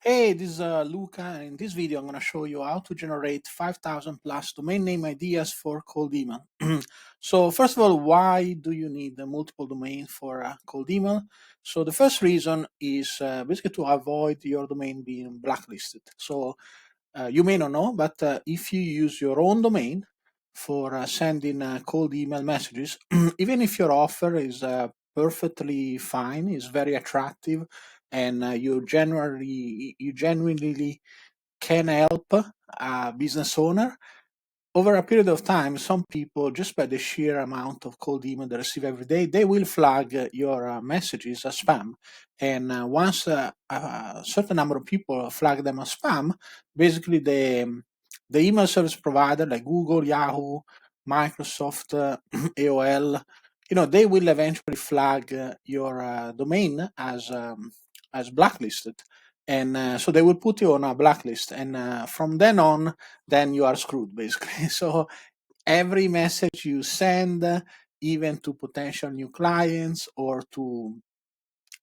Hey, this is Luca, and in this video, I'm going to show you how to generate 5,000 plus domain name ideas for cold email. So first of all, why do you need a multiple domain for cold email? So the first reason is basically to avoid your domain being blacklisted. So you may not know, but if you use your own domain for sending cold email messages, even if your offer is perfectly fine, is very attractive, and you genuinely can help a business owner, over a period of time, some people, just by the sheer amount of cold email they receive every day, they will flag your messages as spam. And once a certain number of people flag them as spam, basically the email service provider like Google, Yahoo, Microsoft, AOL, they will eventually flag your domain as blacklisted. And so they will put you on a blacklist. And from then on, then you are screwed basically. So every message you send, even to potential new clients or to,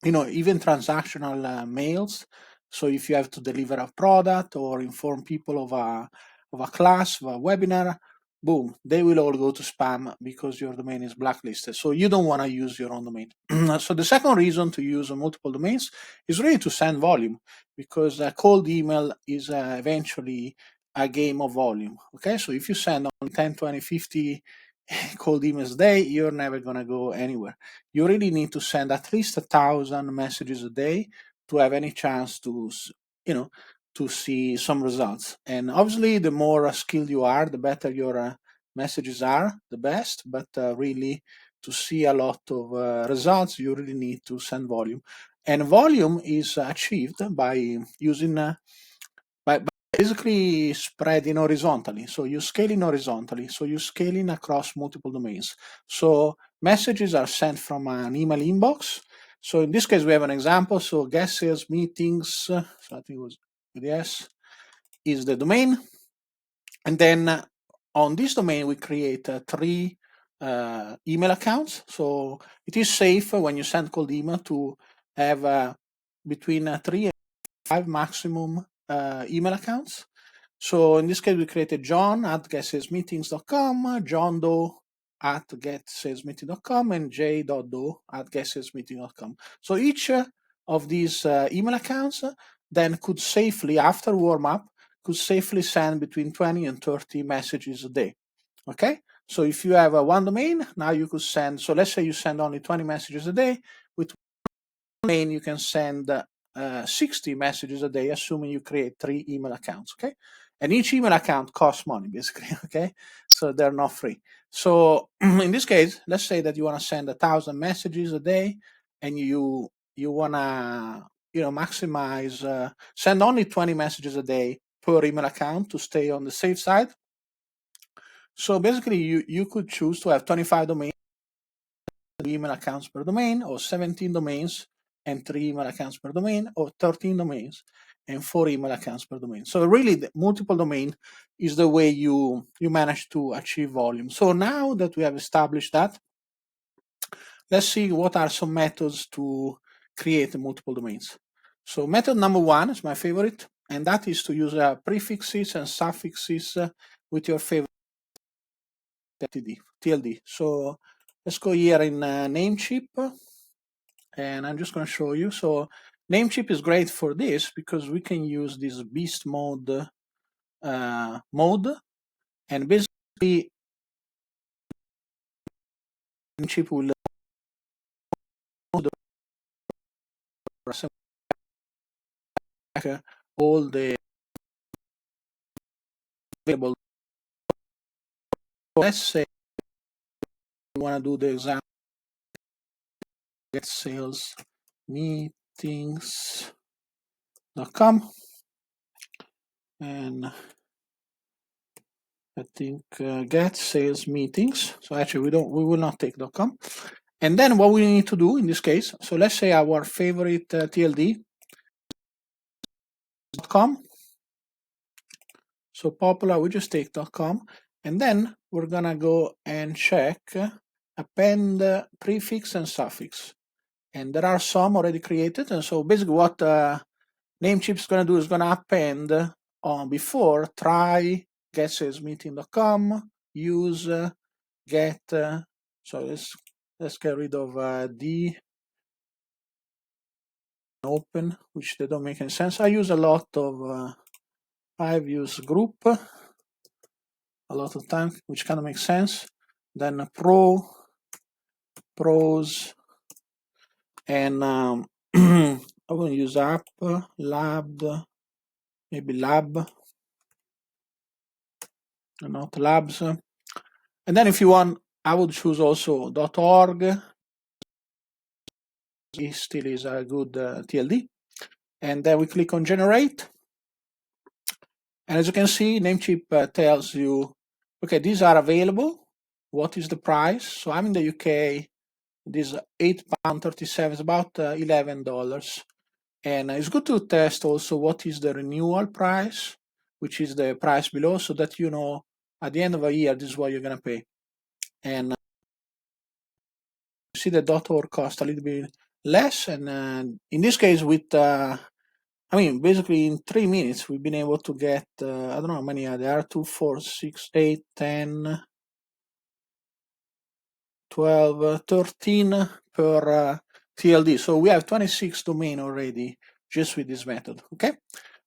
even transactional mails. So if you have to deliver a product or inform people of a class, of a webinar, boom, they will all go to spam because your domain is blacklisted. So you don't want to use your own domain. So the second reason to use multiple domains is really to send volume, because cold email is eventually a game of volume. Okay, so if you send on 10, 20, 50 cold emails a day, you're never going to go anywhere. You really need to send at least 1,000 messages a day to have any chance to, to see some results. And obviously, the more skilled you are, the better your messages are, the best. But really, to see a lot of results, you really need to send volume. And volume is achieved by using by basically spreading horizontally. So you scaling horizontally. So you scaling across multiple domains. So messages are sent from an email inbox. So in this case, we have an example. So guest sales meetings, so I think it was yes, is the domain. And then on this domain, we create three email accounts. So it is safe when you send cold email to have between 3 and 5 maximum email accounts. So in this case, we created John at getsalesmeetings.com, John Doe at getsalesmeeting.com, and j.doe at getsalesmeeting.com. So each of these email accounts then could safely, after warm up, could safely send between 20 and 30 messages a day. Okay, so if you have one domain, now you could send, so let's say you send only 20 messages a day. With one domain, you can send 60 messages a day, assuming you create 3 email accounts. Okay, and each email account costs money basically. Okay, so they're not free. So in this case, let's say that you want to send 1,000 messages a day, and you want to maximize, send only 20 messages a day per email account to stay on the safe side. So basically, you could choose to have 25 domains, email accounts per domain, or 17 domains and 3 email accounts per domain, or 13 domains and 4 email accounts per domain. So really, the multiple domain is the way you manage to achieve volume. So now that we have established that, let's see what are some methods to create multiple domains. So method number 1 is my favorite, and that is to use prefixes and suffixes with your favorite TLD. So let's go here in Namecheap, and I'm just going to show you. So Namecheap is great for this because we can use this beast mode and basically Namecheap will all the available. Let's say you want to do the example, get sales meetings.com, and I think get sales meetings. So actually we will not take .com. And then what we need to do in this case, so let's say our favorite TLD .com. So popular, we just take .com, and then we're gonna go and check append prefix and suffix. And there are some already created. And so basically what Namecheap is going to do is going to append on before try getsalesmeeting.com, use get. So let's get rid of the open, which they don't make any sense. I use a lot of I've used group a lot of time, which kind of makes sense. Then pros, and I'm going to use app, lab, maybe lab, not labs. And then if you want, I would choose also .org. It still is a good TLD. And then we click on generate. And as you can see, Namecheap tells you, okay, these are available. What is the price? So I'm in the UK. This £8.37 is about $11. And it's good to test also what is the renewal price, which is the price below, so that you know at the end of a year, this is what you're going to pay. And you see the .org cost a little bit less. And in this case, with I mean, basically in 3 minutes, we've been able to get, I don't know how many are there, 2, 4, 6, 8, 10, 12, 13 per TLD. So we have 26 domain already just with this method, okay?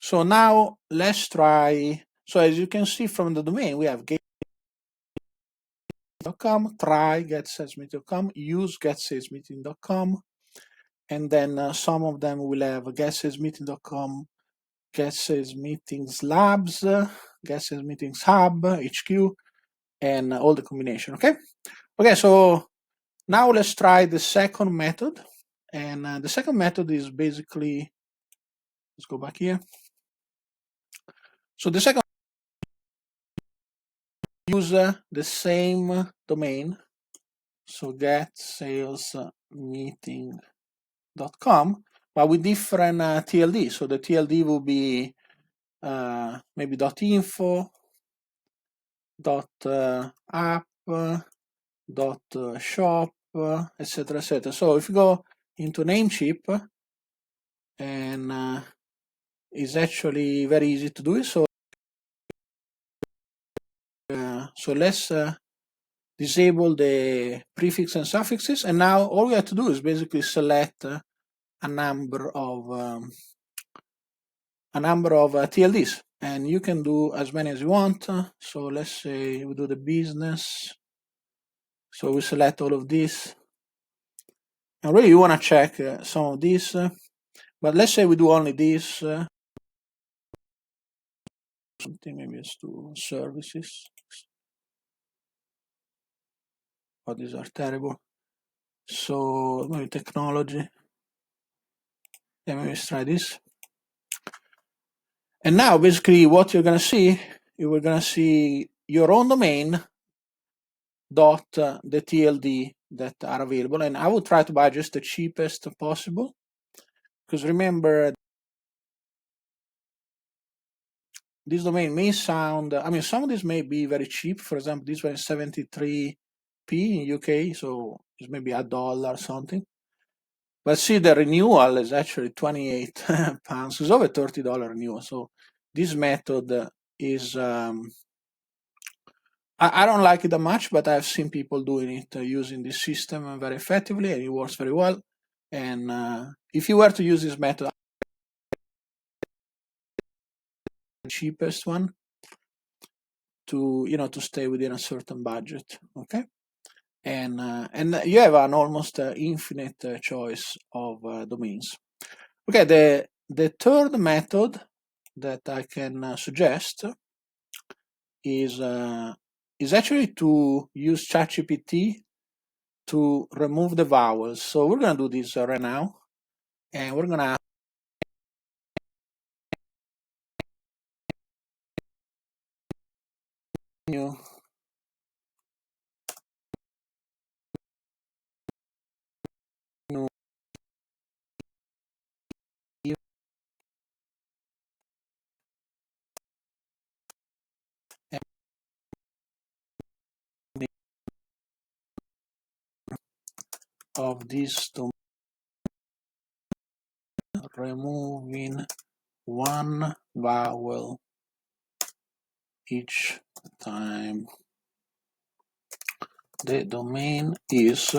So now let's try, so as you can see from the domain, we have get.com, try getsalesmeeting.com, use getsalesmeeting.com, and then some of them will have getsalesmeeting.com, getsalesmeetings labs, getsalesmeetings hub, HQ, and all the combination, okay? Okay, so now let's try the second method. And the second method is basically, let's go back here. So the second, use the same domain. So getsalesmeeting.com, but with different TLD. So the TLD will be maybe .info, .app, .shop, etc., etc. So if you go into Namecheap, and it's actually very easy to do it. So let's disable the prefix and suffixes, and now all we have to do is basically select a number of TLDs, and you can do as many as you want. So let's say we do the business. So we select all of this, and really you want to check some of these, but let's say we do only this. Something maybe it's to services. Oh, these are terrible. So maybe technology. Yeah, maybe let's try this. And now basically what you're gonna see, you're gonna see your own domain dot the TLD that are available, and I will try to buy just the cheapest possible, because remember, this domain may sound, I mean, some of these may be very cheap. For example, this one is 73p in UK, so it's maybe $1 or something. But see, the renewal is actually 28 pounds. It's over $30 renewal. So this method is, I don't like it that much, but I've seen people doing it using this system very effectively, and it works very well. And if you were to use this method, the cheapest one, to to stay within a certain budget, okay? And you have an almost infinite choice of domains. Okay, the third method that I can suggest is actually to use ChatGPT to remove the vowels. So we're gonna do this right now, and we're gonna new of this domain, removing one vowel each time the domain is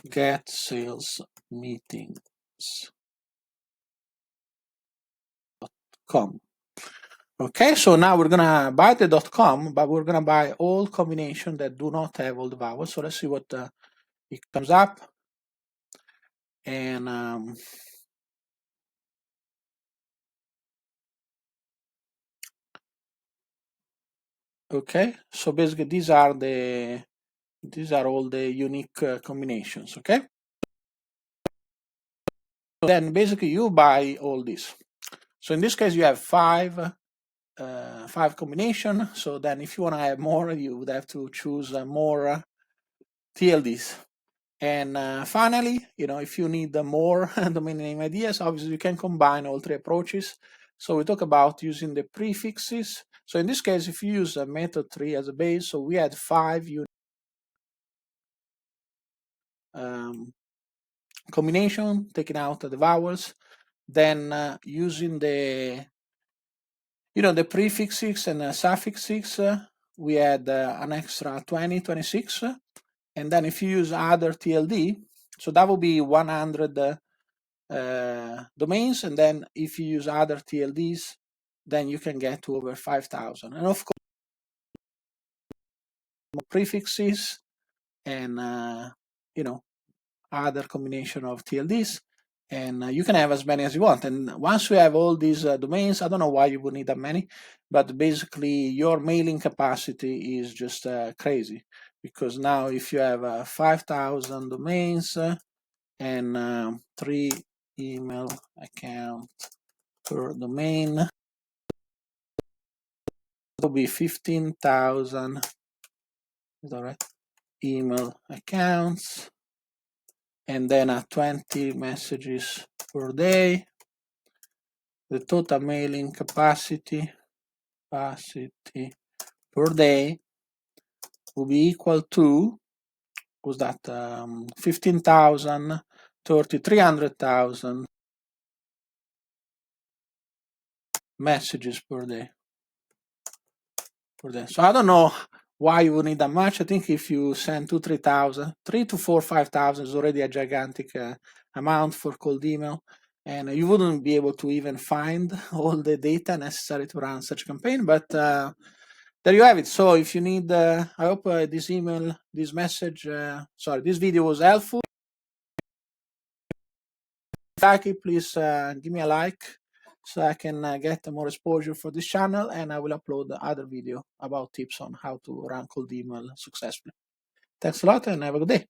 getsalesmeetings.com. Okay, so now we're gonna buy the .com, but we're gonna buy all combinations that do not have all the vowels. So let's see what it comes up. And okay, so basically these are all the unique combinations. Okay, then basically you buy all this. So in this case you have five combination. So then if you want to have more, you would have to choose more TLDs. And finally, if you need more domain name ideas, obviously you can combine all three approaches. So we talk about using the prefixes. So in this case, if you use method 3 as a base, so we had 5 combination, taking out the vowels, then using the prefixes and suffixes, we had an extra 26. And then if you use other TLD, so that will be 100 domains. And then if you use other TLDs, then you can get to over 5,000. And of course, prefixes and other combination of TLDs, and you can have as many as you want. And once you have all these domains, I don't know why you would need that many, but basically your mailing capacity is just crazy, because now if you have 5,000 domains and 3 email account per domain, it will be 15,000 email accounts, and then at 20 messages per day. The total mailing capacity per day will be equal to, was that 15,000, 300,000 messages per day. So I don't know why you would need that much. I think if you send 3,000, 3 to 4, 5,000 is already a gigantic amount for cold email, and you wouldn't be able to even find all the data necessary to run such a campaign. But there you have it. So if you need, I hope this video was helpful. If you like it, please give me a like, so I can get more exposure for this channel, and I will upload other video about tips on how to run cold email successfully. Thanks a lot and have a good day.